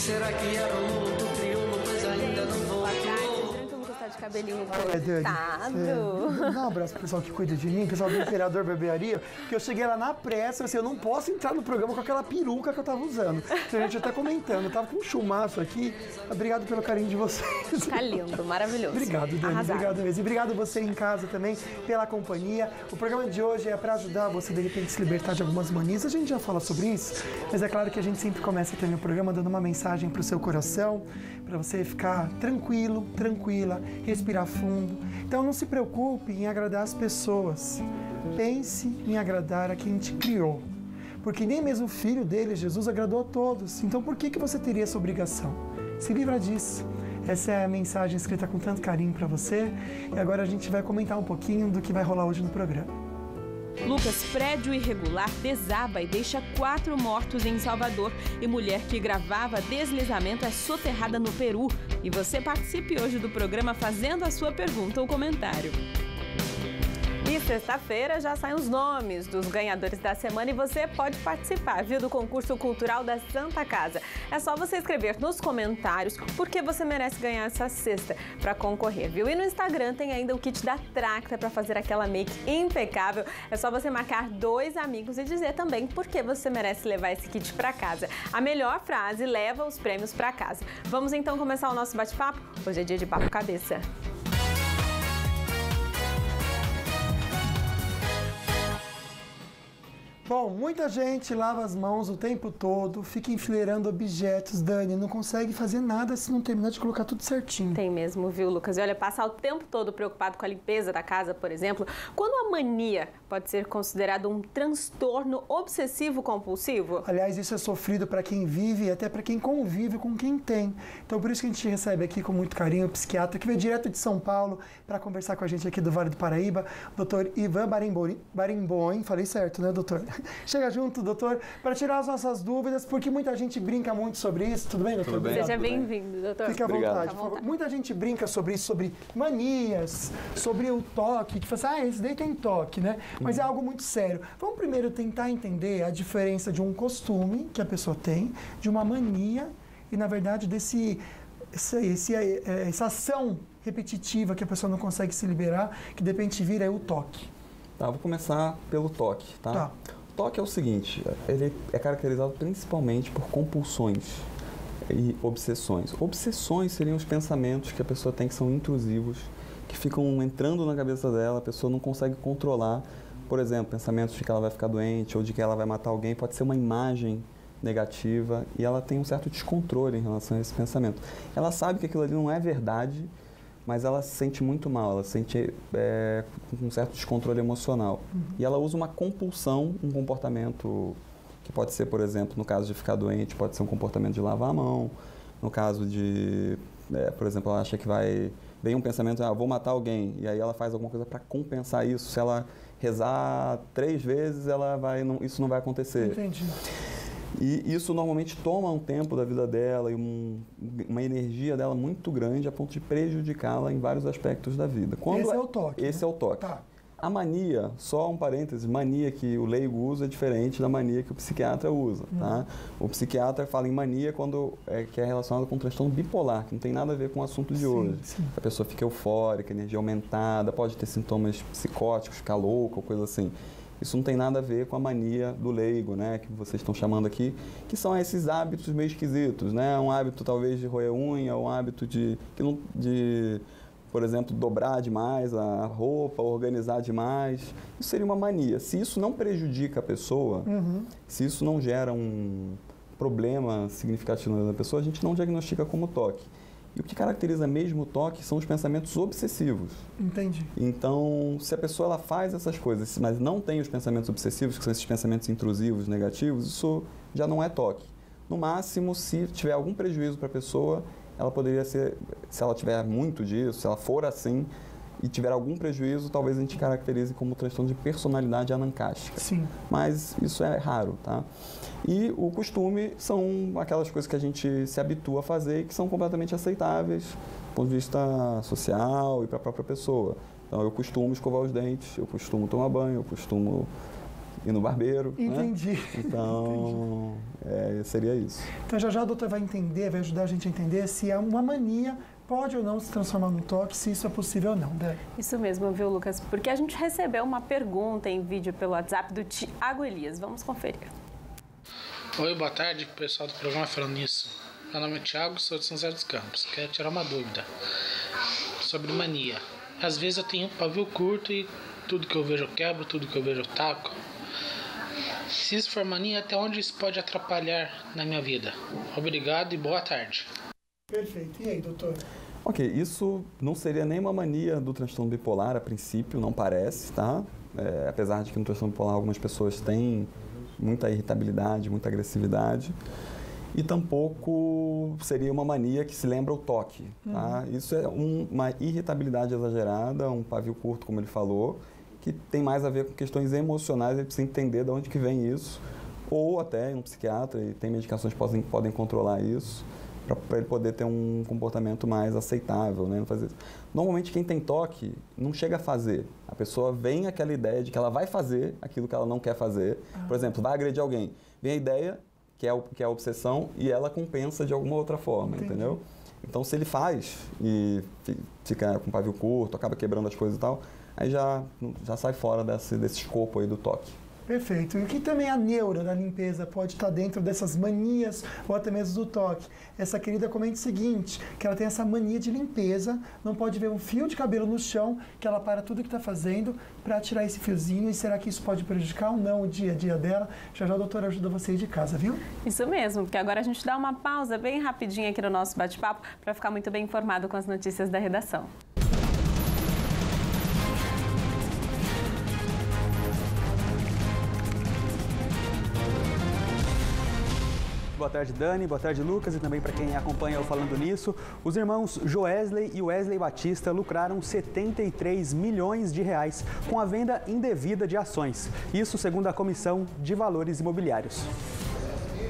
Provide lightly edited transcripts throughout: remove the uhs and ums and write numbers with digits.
Será que era um luto crioulo, pois ainda não voltou? De cabelinho cortado. Dá um abraço pro pessoal que cuida de mim, pessoal do Imperador Barbearia, que eu cheguei lá na pressa, assim, eu não posso entrar no programa com aquela peruca que eu tava usando. A gente até comentando, eu tava com um chumaço aqui. Obrigado pelo carinho de vocês. Tá lindo, maravilhoso. Obrigado, Dani. Arrasado. Obrigado mesmo. E obrigado você em casa também pela companhia. O programa de hoje é para ajudar você, de repente, se libertar de algumas manias. A gente já fala sobre isso, mas é claro que a gente sempre começa também o programa dando uma mensagem pro seu coração, para você ficar tranquilo, tranquila, respirar fundo. Então não se preocupe em agradar as pessoas. Pense em agradar a quem te criou. Porque nem mesmo o filho dele, Jesus, agradou a todos. Então por que você teria essa obrigação? Se livra disso. Essa é a mensagem escrita com tanto carinho para você. E agora a gente vai comentar um pouquinho do que vai rolar hoje no programa. Lucas, prédio irregular desaba e deixa 4 mortos em Salvador. E mulher que gravava deslizamento é soterrada no Peru. E você participe hoje do programa fazendo a sua pergunta ou comentário. E sexta-feira já saem os nomes dos ganhadores da semana e você pode participar, viu, do concurso cultural da Santa Casa. É só você escrever nos comentários por que você merece ganhar essa cesta para concorrer, viu? E no Instagram tem ainda o kit da Tracta para fazer aquela make impecável. É só você marcar 2 amigos e dizer também por que você merece levar esse kit para casa. A melhor frase leva os prêmios para casa. Vamos então começar o nosso bate-papo? Hoje é dia de papo cabeça. Bom, muita gente lava as mãos o tempo todo, fica enfileirando objetos, Dani, não consegue fazer nada se não terminar de colocar tudo certinho. Tem mesmo, viu, Lucas? E olha, passar o tempo todo preocupado com a limpeza da casa, por exemplo, quando a mania pode ser considerado um transtorno obsessivo-compulsivo? Aliás, isso é sofrido para quem vive e até para quem convive com quem tem. Então, por isso que a gente recebe aqui com muito carinho o psiquiatra que veio direto de São Paulo para conversar com a gente aqui do Vale do Paraíba, doutor Ivan Barimboim, falei certo, né, doutor? Chega junto, doutor, para tirar as nossas dúvidas, porque muita gente brinca muito sobre isso. Tudo bem, doutor? Tudo bem. Seja bem-vindo, doutor. Fique à vontade, por favor. Muita gente brinca sobre isso, sobre manias, sobre o toque, que fala assim, esse daí tem toque, né? Mas é algo muito sério. Vamos primeiro tentar entender a diferença de um costume que a pessoa tem, de uma mania e, na verdade, essa ação repetitiva que a pessoa não consegue se liberar, que de repente vira o toque. Tá, vou começar pelo toque, tá? O toque é o seguinte, ele é caracterizado principalmente por compulsões e obsessões. Obsessões seriam os pensamentos que a pessoa tem que são intrusivos, que ficam entrando na cabeça dela, a pessoa não consegue controlar. Por exemplo, pensamentos de que ela vai ficar doente ou de que ela vai matar alguém, pode ser uma imagem negativa e ela tem um certo descontrole em relação a esse pensamento. Ela sabe que aquilo ali não é verdade, mas ela se sente muito mal, ela se sente com um certo descontrole emocional. E ela usa uma compulsão, um comportamento que pode ser, por exemplo, no caso de ficar doente, pode ser um comportamento de lavar a mão. No caso de, por exemplo, ela acha que vem um pensamento, vou matar alguém, e aí ela faz alguma coisa para compensar isso. Se ela rezar 3 vezes, isso não vai acontecer. Entendi. E isso normalmente toma um tempo da vida dela e uma energia dela muito grande a ponto de prejudicá-la em vários aspectos da vida. Esse é o toque. Esse é o toque. Tá. A mania, só um parêntese, mania que o leigo usa é diferente da mania que o psiquiatra usa, tá? O psiquiatra fala em mania que é relacionado com um transtorno bipolar, que não tem nada a ver com o assunto de hoje. Sim. A pessoa fica eufórica, energia aumentada, pode ter sintomas psicóticos, ficar louca ou coisa assim. Isso não tem nada a ver com a mania do leigo, né, que vocês estão chamando aqui, que são esses hábitos meio esquisitos, né? Um hábito talvez de roer unha, um hábito de por exemplo, dobrar demais a roupa, organizar demais. Isso seria uma mania. Se isso não prejudica a pessoa, se isso não gera um problema significativo na pessoa, a gente não diagnostica como toque. E o que caracteriza mesmo o toque são os pensamentos obsessivos. Entendi. Então, se a pessoa ela faz essas coisas, mas não tem os pensamentos obsessivos, que são esses pensamentos intrusivos, negativos, isso já não é toque. No máximo, se tiver algum prejuízo para a pessoa, ela poderia ser, se ela tiver muito disso, se ela for assim e tiver algum prejuízo, talvez a gente caracterize como transtorno de personalidade anancástica. Sim. Mas isso é raro, tá? E o costume são aquelas coisas que a gente se habitua a fazer e que são completamente aceitáveis do ponto de vista social e para a própria pessoa. Então, eu costumo escovar os dentes, eu costumo tomar banho, eu costumo ir no barbeiro. Entendi. Né? Então, seria isso. Então, já o doutor vai ajudar a gente a entender se é uma mania pode ou não se transformar num toque, se isso é possível ou não, né? Isso mesmo, viu, Lucas? Porque a gente recebeu uma pergunta em vídeo pelo WhatsApp do Thiago Elias. Vamos conferir. Oi, boa tarde, pessoal do programa falando nisso. Meu nome é Thiago, sou de São José dos Campos. Quero tirar uma dúvida sobre mania. Às vezes eu tenho pavio curto e tudo que eu vejo eu quebro, tudo que eu vejo eu taco. Se isso for mania, até onde isso pode atrapalhar na minha vida? Obrigado e boa tarde. Perfeito. E aí, doutor? Ok, isso não seria nem uma mania do transtorno bipolar, a princípio, não parece, tá? Apesar de que no transtorno bipolar algumas pessoas têm muita irritabilidade, muita agressividade. E tampouco seria uma mania que se lembra o toque, tá? Isso é uma irritabilidade exagerada, um pavio curto, como ele falou, que tem mais a ver com questões emocionais, ele precisa entender de onde que vem isso, ou até ir no psiquiatra, e tem medicações que podem controlar isso, para ele poder ter um comportamento mais aceitável, né? Normalmente quem tem toque não chega a fazer. A pessoa vem aquela ideia de que ela vai fazer aquilo que ela não quer fazer. Por exemplo, vai agredir alguém. Vem a ideia, que é a obsessão, e ela compensa de alguma outra forma, entendeu? Então, se ele faz e fica com pavio curto, acaba quebrando as coisas e tal, aí já sai fora desse escopo aí do toque. Perfeito. E o que também a neura da limpeza pode estar dentro dessas manias ou até mesmo do toque? Essa querida comenta o seguinte, que ela tem essa mania de limpeza, não pode ver um fio de cabelo no chão, que ela para tudo que está fazendo para tirar esse fiozinho. E será que isso pode prejudicar ou não o dia a dia dela? Já a doutora ajuda você aí de casa, viu? Isso mesmo, porque agora a gente dá uma pausa bem rapidinha aqui no nosso bate-papo para ficar muito bem informado com as notícias da redação. Boa tarde, Dani. Boa tarde, Lucas. E também para quem acompanha o Falando Nisso. Os irmãos Joesley e Wesley Batista lucraram 73 milhões de reais com a venda indevida de ações. Isso segundo a Comissão de Valores Imobiliários.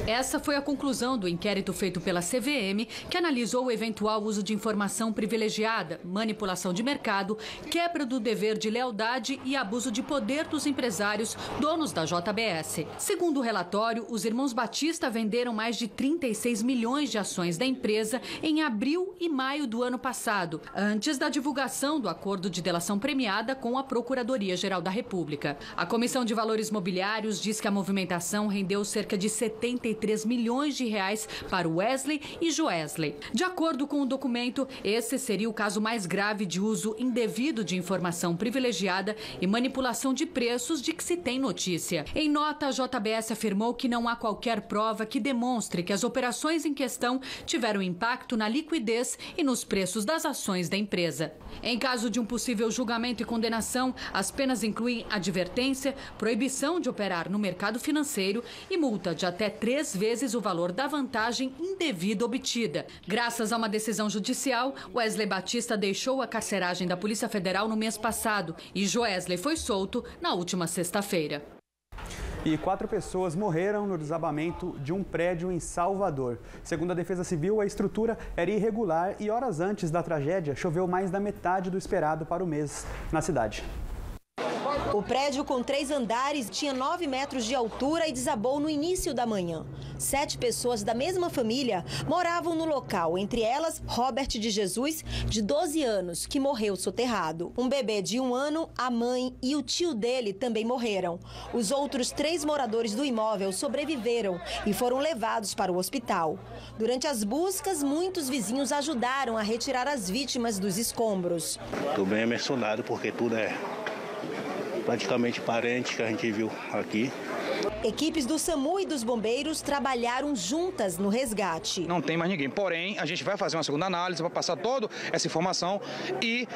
Essa foi a conclusão do inquérito feito pela CVM, que analisou o eventual uso de informação privilegiada, manipulação de mercado, quebra do dever de lealdade e abuso de poder dos empresários, donos da JBS. Segundo o relatório, os irmãos Batista venderam mais de 36 milhões de ações da empresa em abril e maio do ano passado, antes da divulgação do acordo de delação premiada com a Procuradoria-Geral da República. A Comissão de Valores Mobiliários diz que a movimentação rendeu cerca de 73 milhões de reais para Wesley e Joesley. De acordo com o documento, esse seria o caso mais grave de uso indevido de informação privilegiada e manipulação de preços de que se tem notícia. Em nota, a JBS afirmou que não há qualquer prova que demonstre que as operações em questão tiveram impacto na liquidez e nos preços das ações da empresa. Em caso de um possível julgamento e condenação, as penas incluem advertência, proibição de operar no mercado financeiro e multa de até 3 vezes o valor da vantagem indevida obtida. Graças a uma decisão judicial, Wesley Batista deixou a carceragem da Polícia Federal no mês passado e Joesley foi solto na última sexta-feira. E 4 pessoas morreram no desabamento de um prédio em Salvador. Segundo a Defesa Civil, a estrutura era irregular e horas antes da tragédia choveu mais da metade do esperado para o mês na cidade. O prédio com 3 andares tinha 9 metros de altura e desabou no início da manhã. 7 pessoas da mesma família moravam no local, entre elas Robert de Jesus, de 12 anos, que morreu soterrado. Um bebê de 1 ano, a mãe e o tio dele também morreram. Os outros 3 moradores do imóvel sobreviveram e foram levados para o hospital. Durante as buscas, muitos vizinhos ajudaram a retirar as vítimas dos escombros. Estou bem emocionado porque tudo é praticamente parente que a gente viu aqui. Equipes do SAMU e dos bombeiros trabalharam juntas no resgate. Não tem mais ninguém, porém, a gente vai fazer uma segunda análise, vai passar toda essa informação e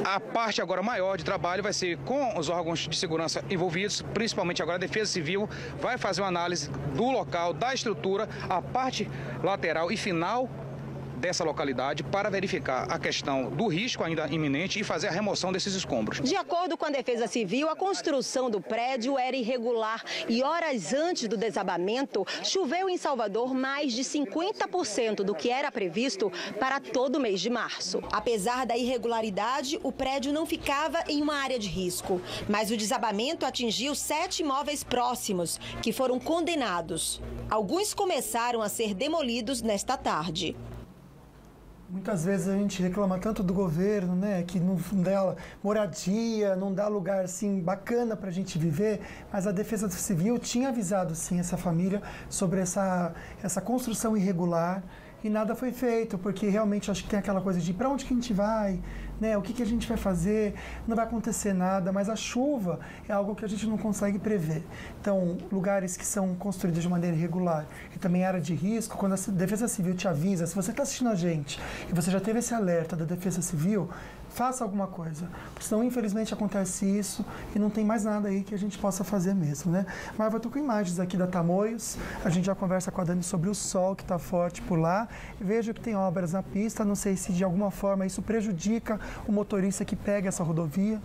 a parte agora maior de trabalho vai ser com os órgãos de segurança envolvidos, principalmente agora a Defesa Civil, vai fazer uma análise do local, da estrutura, a parte lateral e final dessa localidade para verificar a questão do risco ainda iminente e fazer a remoção desses escombros. De acordo com a Defesa Civil, a construção do prédio era irregular e horas antes do desabamento, choveu em Salvador mais de 50% do que era previsto para todo o mês de março. Apesar da irregularidade, o prédio não ficava em uma área de risco, mas o desabamento atingiu 7 imóveis próximos, que foram condenados. Alguns começaram a ser demolidos nesta tarde. Muitas vezes a gente reclama tanto do governo, né, que não dá moradia, não dá lugar assim bacana para a gente viver, mas a Defesa Civil tinha avisado sim essa família sobre essa construção irregular e nada foi feito, porque realmente acho que tem aquela coisa de para onde que a gente vai, né, o que a gente vai fazer, não vai acontecer nada, mas a chuva é algo que a gente não consegue prever. Então, lugares que são construídos de maneira irregular e também área de risco, quando a Defesa Civil te avisa, se você está assistindo a gente e você já teve esse alerta da Defesa Civil, faça alguma coisa, senão infelizmente acontece isso e não tem mais nada aí que a gente possa fazer mesmo, né? Mas eu estou com imagens aqui da Tamoios, a gente já conversa com a Dani sobre o sol que está forte por lá, vejo que tem obras na pista, não sei se de alguma forma isso prejudica o motorista que pega essa rodovia.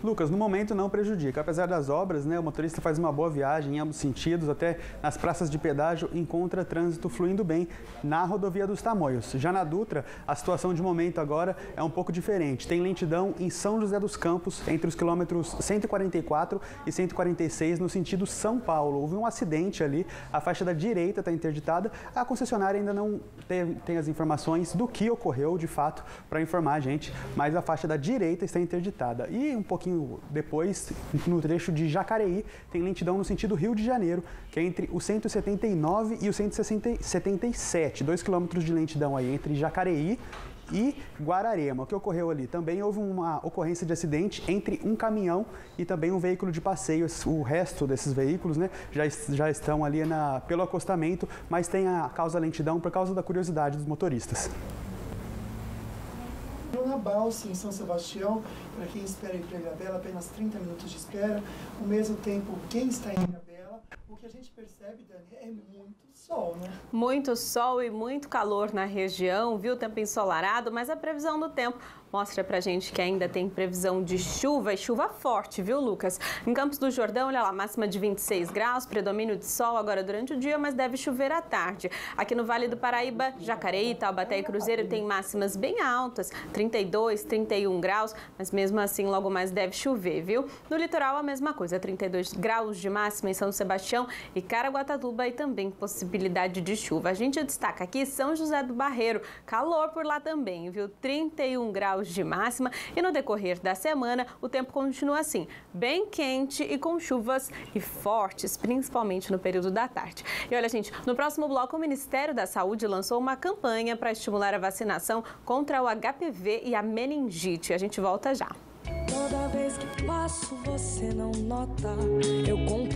Lucas, no momento não prejudica. Apesar das obras, né, o motorista faz uma boa viagem em ambos sentidos, até nas praças de pedágio encontra trânsito fluindo bem na rodovia dos Tamoios. Já na Dutra, a situação de momento agora é um pouco diferente. Tem lentidão em São José dos Campos, entre os quilômetros 144 e 146, no sentido São Paulo. Houve um acidente ali, a faixa da direita está interditada. A concessionária ainda não tem as informações do que ocorreu de fato para informar a gente, mas a faixa da direita está interditada. E um pouquinho depois, no trecho de Jacareí, tem lentidão no sentido Rio de Janeiro, que é entre o 179 e o 177, 2 quilômetros de lentidão aí entre Jacareí e Guararema. O que ocorreu ali? Também houve uma ocorrência de acidente entre um caminhão e também um veículo de passeio. O resto desses veículos, né, já estão ali pelo acostamento, mas tem a causa lentidão por causa da curiosidade dos motoristas. Na balsa, em São Sebastião, para quem espera ir para Ilhabela, apenas 30 minutos de espera. Ao mesmo tempo, quem está em Ilhabela, o que a gente percebe, Dani, é muito sol, né? Muito sol e muito calor na região, viu? Tempo ensolarado, mas a previsão do tempo mostra pra gente que ainda tem previsão de chuva e chuva forte, viu, Lucas? Em Campos do Jordão, olha lá, máxima de 26 graus, predomínio de sol agora durante o dia, mas deve chover à tarde. Aqui no Vale do Paraíba, Jacareí, Taubaté e Cruzeiro tem máximas bem altas, 32, 31 graus, mas mesmo assim logo mais deve chover, viu? No litoral a mesma coisa, 32 graus de máxima em São Sebastião e Caraguatatuba e também possibilidade de chuva. A gente destaca aqui São José do Barreiro, calor por lá também, viu? 31 graus de máxima e no decorrer da semana o tempo continua assim, bem quente e com chuvas e fortes, principalmente no período da tarde. E olha, gente, no próximo bloco o Ministério da Saúde lançou uma campanha para estimular a vacinação contra o HPV e a meningite. A gente volta já. Toda vez que passo você não nota, eu conto